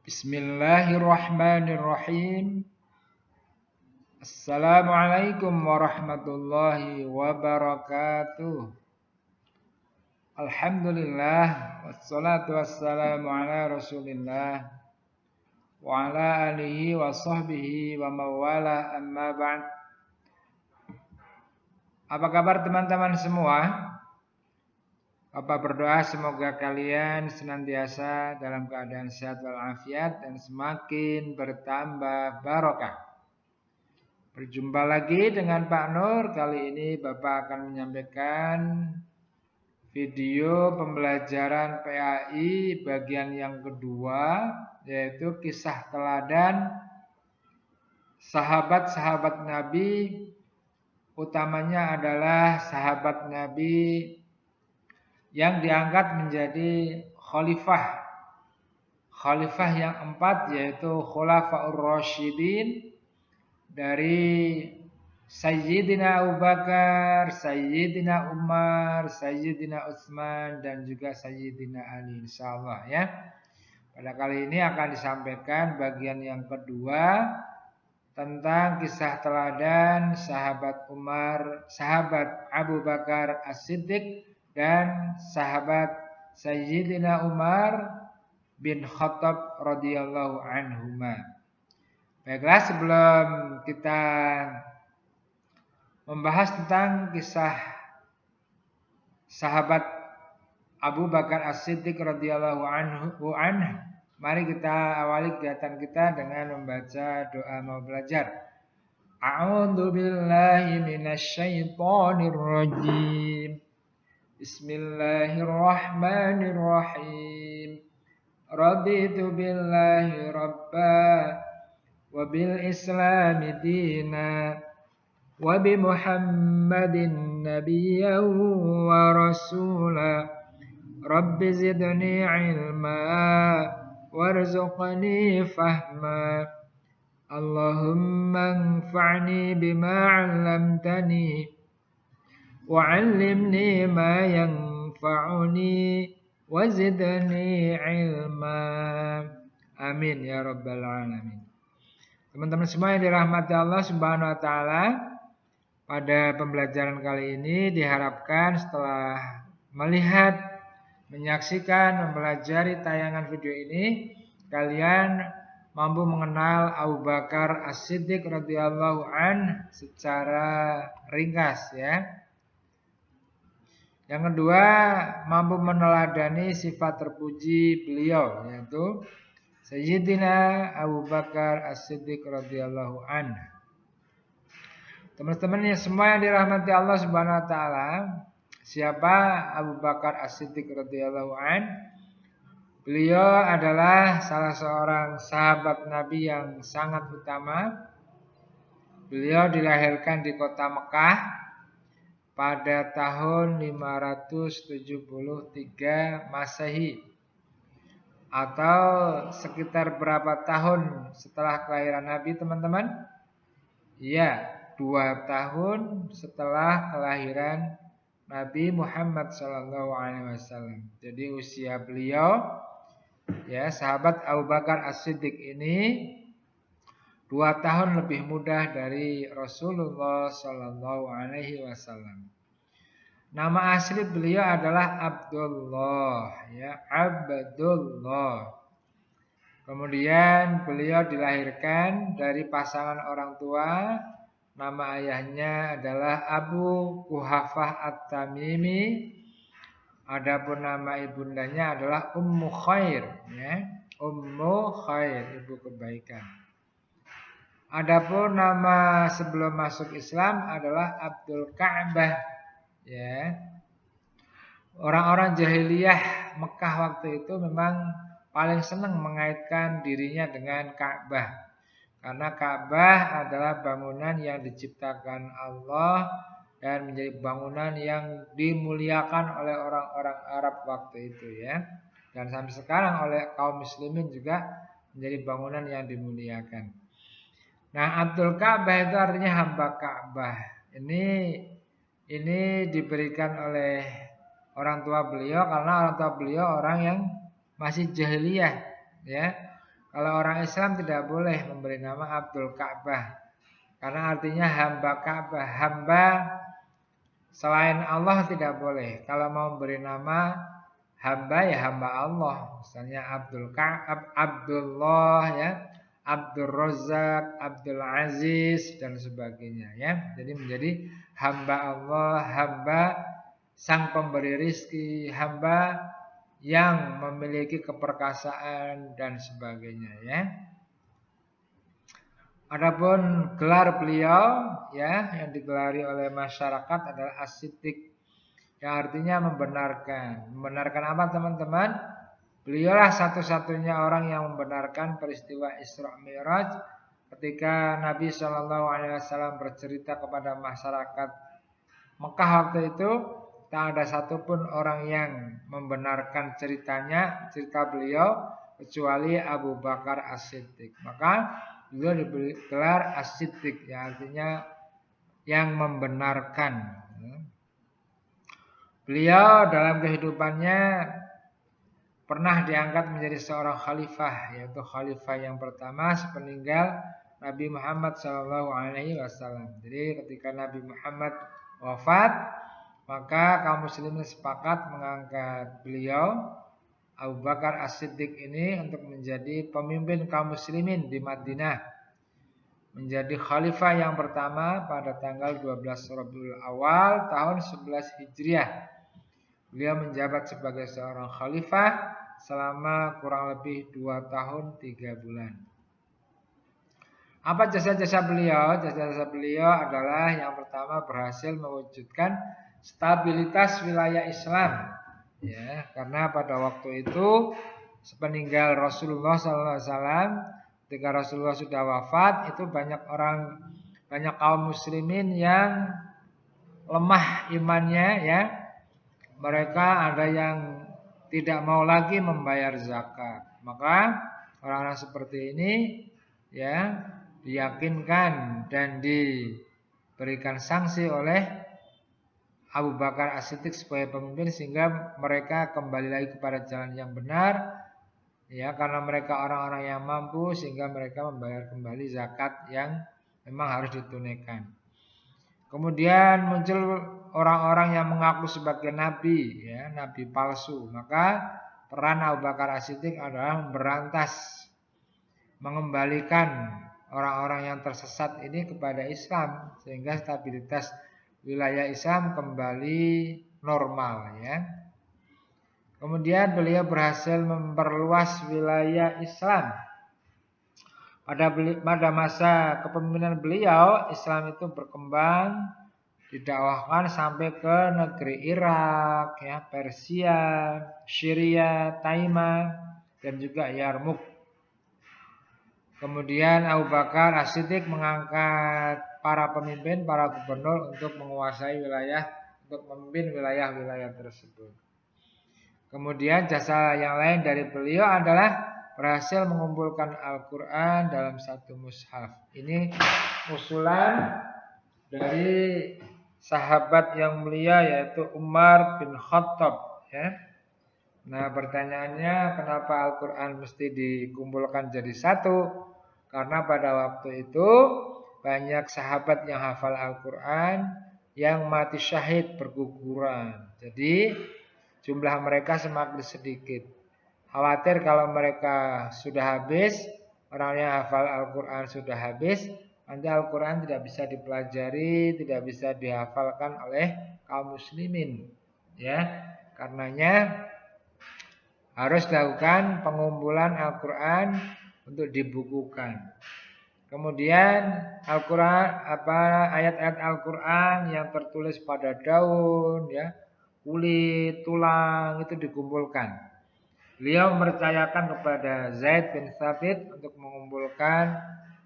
Bismillahirrahmanirrahim. Assalamualaikum warahmatullahi wabarakatuh. Alhamdulillah wassalatu wassalamu ala Rasulillah wa ala alihi wa sahbihi wa mawala amma ba'd. Apa kabar teman-teman semua? Bapak berdoa semoga kalian senantiasa dalam keadaan sehat walafiat dan semakin bertambah barokah. Berjumpa lagi dengan Pak Nur. Kali ini Bapak akan menyampaikan video pembelajaran PAI bagian yang kedua, yaitu kisah teladan sahabat-sahabat Nabi, utamanya adalah sahabat Nabi yang diangkat menjadi khalifah yang empat, yaitu Khulafaur Rasyidin, dari Sayyidina Abu Bakar, Sayyidina Umar, Sayyidina Utsman, dan juga Sayyidina Ali, insyaallah ya. Pada kali ini akan disampaikan bagian yang kedua tentang kisah teladan sahabat Abu Bakar As-Siddiq dan sahabat Sayyidina Umar bin Khattab radhiyallahu anhuma. Baiklah, sebelum kita membahas tentang kisah sahabat Abu Bakar As-Siddiq radhiyallahu anhu, mari kita awali kegiatan kita dengan membaca doa mau belajar. A'udzu billahi minasyaitonir rajim. Bismillahirrahmanirrahim. Raditu billahi rabba wa bil islami dina wa bi Muhammadin nabiyyan wa rasula. Rabbi zidni ilma warzuqni fahma. Allahumma anfa'ni bima 'allamtani wa'allimni ma yanfa'uni wazidni ilma. Amin ya rabbal alamin. Teman-teman semua yang dirahmati Allah Subhanahu wa taala, pada pembelajaran kali ini diharapkan setelah melihat, menyaksikan, mempelajari tayangan video ini, kalian mampu mengenal Abu Bakar As-Siddiq radhiyallahu an secara ringkas ya. Yang kedua, mampu meneladani sifat terpuji beliau, yaitu Sayyidina Abu Bakar As-Siddiq radhiyallahu anhu. Teman-teman yang semua yang dirahmati Allah Subhanahu wa taala, siapa Abu Bakar As-Siddiq radhiyallahu anhu? Beliau adalah salah seorang sahabat Nabi yang sangat utama. Beliau dilahirkan di kota Mekah pada tahun 573 Masehi, atau sekitar berapa tahun setelah kelahiran Nabi, teman-teman? Ya, 2 tahun setelah kelahiran Nabi Muhammad SAW. Jadi usia beliau, ya, sahabat Abu Bakar As-Siddiq ini 2 tahun lebih muda dari Rasulullah SAW. Nama asli beliau adalah Abdullah, ya, Abdullah. Kemudian beliau dilahirkan dari pasangan orang tua. Nama ayahnya adalah Abu Quhafah At-Tamimi. Adapun nama ibundanya adalah Ummu Khair, ya, Ummu Khair, ibu kebaikan. Adapun nama sebelum masuk Islam adalah Abdul Ka'bah, ya. Orang-orang jahiliyah Mekah waktu itu memang paling senang mengaitkan dirinya dengan Ka'bah, karena Ka'bah adalah bangunan yang diciptakan Allah dan menjadi bangunan yang dimuliakan oleh orang-orang Arab waktu itu, ya. Dan sampai sekarang oleh kaum muslimin juga menjadi bangunan yang dimuliakan. Nah, Abdul Ka'bah itu artinya hamba Ka'bah. Ini diberikan oleh orang tua beliau karena orang tua beliau orang yang masih jahiliyah, ya. Kalau orang Islam tidak boleh memberi nama Abdul Ka'bah. Karena artinya hamba Ka'bah. Hamba selain Allah tidak boleh. Kalau mau memberi nama hamba ya hamba Allah. Misalnya Abdul Ka'ab, Abdullah ya, Abdul Razak, Abdul Aziz dan sebagainya ya. Jadi menjadi hamba Allah, hamba sang pemberi rizki, hamba yang memiliki keperkasaan dan sebagainya ya. Adapun gelar beliau ya yang digelari oleh masyarakat adalah as-siddiq, yang artinya membenarkan. Membenarkan apa teman-teman? Beliaulah satu-satunya orang yang membenarkan peristiwa Isra Mi'raj ketika Nabi SAW bercerita kepada masyarakat Mekah waktu itu. Tak ada satupun orang yang membenarkan cerita beliau kecuali Abu Bakar As-Siddiq. Maka beliau diberi gelar As-Siddiq, yang artinya yang membenarkan. Beliau dalam kehidupannya pernah diangkat menjadi seorang khalifah, yaitu khalifah yang pertama sepeninggal Nabi Muhammad SAW. Jadi ketika Nabi Muhammad wafat, maka kaum muslimin sepakat mengangkat beliau Abu Bakar As-Siddiq ini untuk menjadi pemimpin kaum muslimin di Madinah, menjadi khalifah yang pertama pada tanggal 12 Rabiul Awal tahun 11 Hijriah. Beliau menjabat sebagai seorang khalifah selama kurang lebih 2 tahun 3 bulan. Apa jasa-jasa beliau? Jasa-jasa beliau adalah yang pertama berhasil mewujudkan stabilitas wilayah Islam, ya, karena pada waktu itu sepeninggal Rasulullah SAW, ketika Rasulullah sudah wafat, itu banyak kaum muslimin yang lemah imannya, ya, mereka ada yang tidak mau lagi membayar zakat. Maka orang-orang seperti ini, ya, diyakinkan dan diberikan sanksi oleh Abu Bakar As-Siddiq sebagai pemimpin sehingga mereka kembali lagi kepada jalan yang benar, ya, karena mereka orang-orang yang mampu sehingga mereka membayar kembali zakat yang memang harus ditunaikan. Kemudian muncul orang-orang yang mengaku sebagai nabi, ya, nabi palsu. Maka peran Abu Bakar As-Siddiq adalah memberantas, mengembalikan orang-orang yang tersesat ini kepada Islam sehingga stabilitas wilayah Islam kembali normal, ya. Kemudian beliau berhasil memperluas wilayah Islam. Pada masa kepemimpinan beliau, Islam itu berkembang, didakwahkan sampai ke negeri Irak, ya, Persia, Syria, Taimah, dan juga Yarmuk. Kemudian Abu Bakar As-Siddiq mengangkat para pemimpin, para gubernur untuk menguasai wilayah, untuk memimpin wilayah-wilayah tersebut. Kemudian jasa yang lain dari beliau adalah berhasil mengumpulkan Al-Quran dalam satu mushaf. Ini usulan dari sahabat yang mulia yaitu Umar bin Khattab, ya. Nah, pertanyaannya kenapa Al-Quran mesti dikumpulkan jadi satu? Karena pada waktu itu banyak sahabat yang hafal Al-Quran yang mati syahid berguguran. Jadi jumlah mereka semakin sedikit. Khawatir kalau mereka sudah habis, orang yang hafal Al-Quran sudah habis, nanti Al-Quran tidak bisa dipelajari, tidak bisa dihafalkan oleh kaum muslimin, ya. Karenanya harus dilakukan pengumpulan Al-Quran untuk dibukukan. Kemudian Al-Quran, ayat-ayat Al-Quran yang tertulis pada daun, ya, kulit, tulang itu dikumpulkan. Beliau mempercayakan kepada Zaid bin Thabit untuk mengumpulkan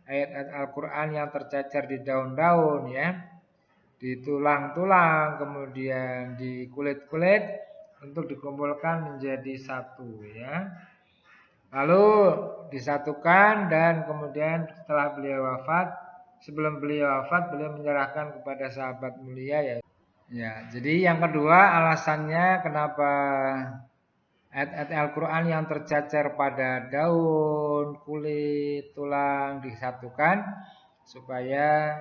ayat-ayat Al-Quran yang tercecer di daun-daun, ya, di tulang-tulang, kemudian di kulit-kulit, untuk dikumpulkan menjadi satu, ya. Lalu disatukan dan kemudian setelah beliau wafat, sebelum beliau wafat, beliau menyerahkan kepada sahabat mulia, ya. Ya, jadi yang kedua alasannya kenapa Ayat-ayat Al-Quran yang tercecer pada daun, kulit, tulang disatukan supaya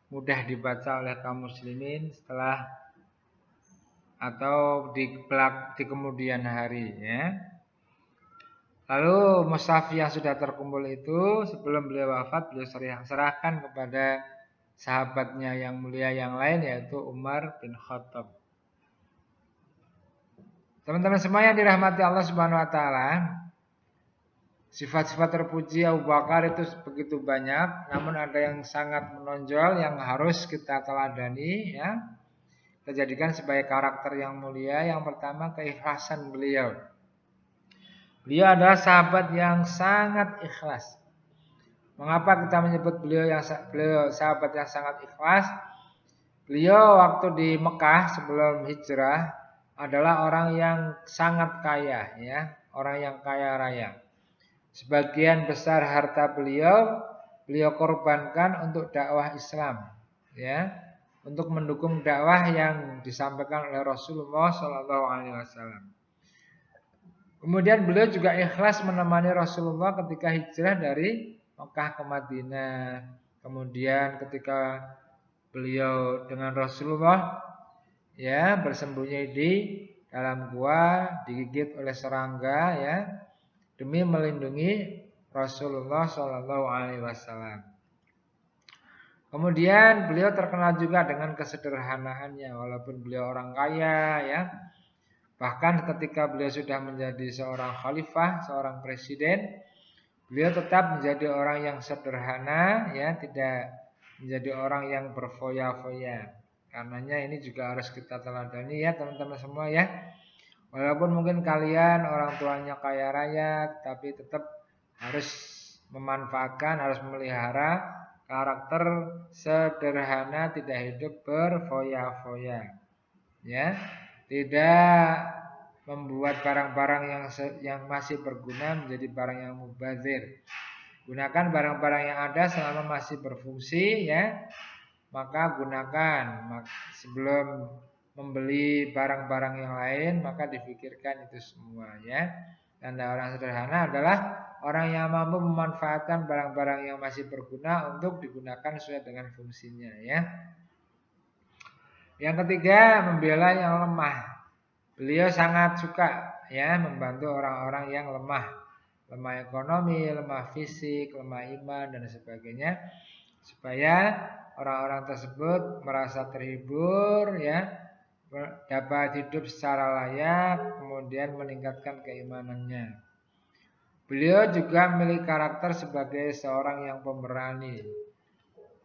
mudah dibaca oleh kaum muslimin setelah atau di kemudian hari ya. Lalu mushaf yang sudah terkumpul itu sebelum beliau wafat beliau serahkan kepada sahabatnya yang mulia yang lain yaitu Umar bin Khattab. Teman-teman semua yang dirahmati Allah Subhanahu wa taala, sifat-sifat terpuji Abu Bakar itu begitu banyak, namun ada yang sangat menonjol yang harus kita teladani ya. Kita jadikan sebagai karakter yang mulia. Yang pertama keikhlasan beliau. Beliau adalah sahabat yang sangat ikhlas. Mengapa kita menyebut beliau sahabat yang sangat ikhlas? Beliau waktu di Mekah sebelum hijrah adalah orang yang sangat kaya ya, orang yang kaya raya. Sebagian besar harta beliau korbankan untuk dakwah Islam ya, untuk mendukung dakwah yang disampaikan oleh Rasulullah SAW. Kemudian beliau juga ikhlas menemani Rasulullah ketika hijrah dari Mekah ke Madinah. Kemudian ketika beliau dengan Rasulullah ya bersembunyi di dalam gua digigit oleh serangga ya demi melindungi Rasulullah SAW. Kemudian beliau terkenal juga dengan kesederhanaannya walaupun beliau orang kaya ya. Bahkan ketika beliau sudah menjadi seorang khalifah, seorang presiden, beliau tetap menjadi orang yang sederhana ya, tidak menjadi orang yang berfoya-foya. Karenanya ini juga harus kita teladani ya teman-teman semua ya. Walaupun mungkin kalian orang tuanya kaya raya, tapi tetap harus memanfaatkan, harus memelihara karakter sederhana, tidak hidup berfoya-foya. Ya, tidak membuat barang-barang yang masih berguna menjadi barang yang mubazir. Gunakan barang-barang yang ada selama masih berfungsi ya. Maka gunakan sebelum membeli barang-barang yang lain, maka dipikirkan itu semua ya. Tanda orang sederhana adalah orang yang mampu memanfaatkan barang-barang yang masih berguna untuk digunakan sesuai dengan fungsinya ya. Yang ketiga, membela yang lemah. Beliau sangat suka ya membantu orang-orang yang lemah ekonomi, lemah fisik, lemah iman dan sebagainya, supaya orang-orang tersebut merasa terhibur ya, dapat hidup secara layak, kemudian meningkatkan keimanannya. Beliau juga memiliki karakter sebagai seorang yang pemberani,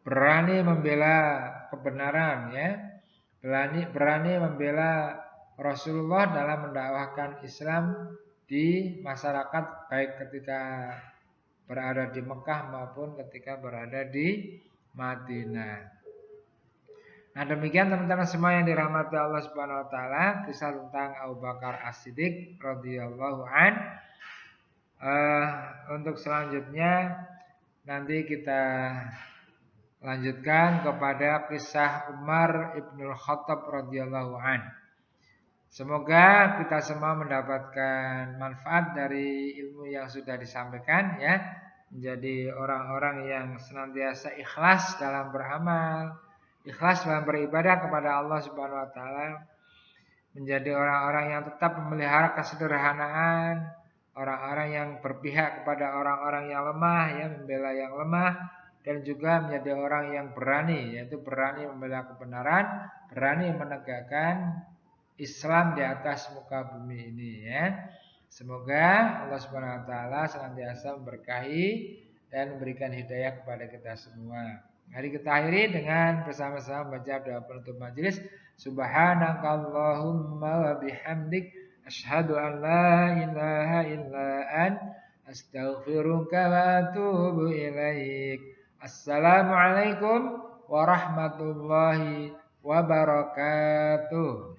berani membela kebenaran ya, berani membela Rasulullah dalam mendakwahkan Islam di masyarakat baik ketika berada di Mekah maupun ketika berada di Madinah. Nah demikian teman-teman semua yang dirahmati Allah Subhanahu Wa Taala, kisah tentang Abu Bakar As-Siddiq radhiyallahu an. Untuk selanjutnya nanti kita lanjutkan kepada kisah Umar ibnul Khattab radhiyallahu an. Semoga kita semua mendapatkan manfaat dari ilmu yang sudah disampaikan ya, menjadi orang-orang yang senantiasa ikhlas dalam beramal, ikhlas dalam beribadah kepada Allah Subhanahu wa taala, menjadi orang-orang yang tetap memelihara kesederhanaan, orang-orang yang berpihak kepada orang-orang yang lemah ya, membela yang lemah, dan juga menjadi orang yang berani, yaitu berani membela kebenaran, berani menegakkan Islam di atas muka bumi ini ya. Semoga Allah Subhanahu wa taala senantiasa memberkahi dan memberikan hidayah kepada kita semua. Mari kita akhiri dengan bersama-sama baca doa penutup majelis. Subhanakallahumma wa bihamdik asyhadu an la ilaha illa anta astaghfiruka wa atubu ilaik. Assalamualaikum warahmatullahi wabarakatuh.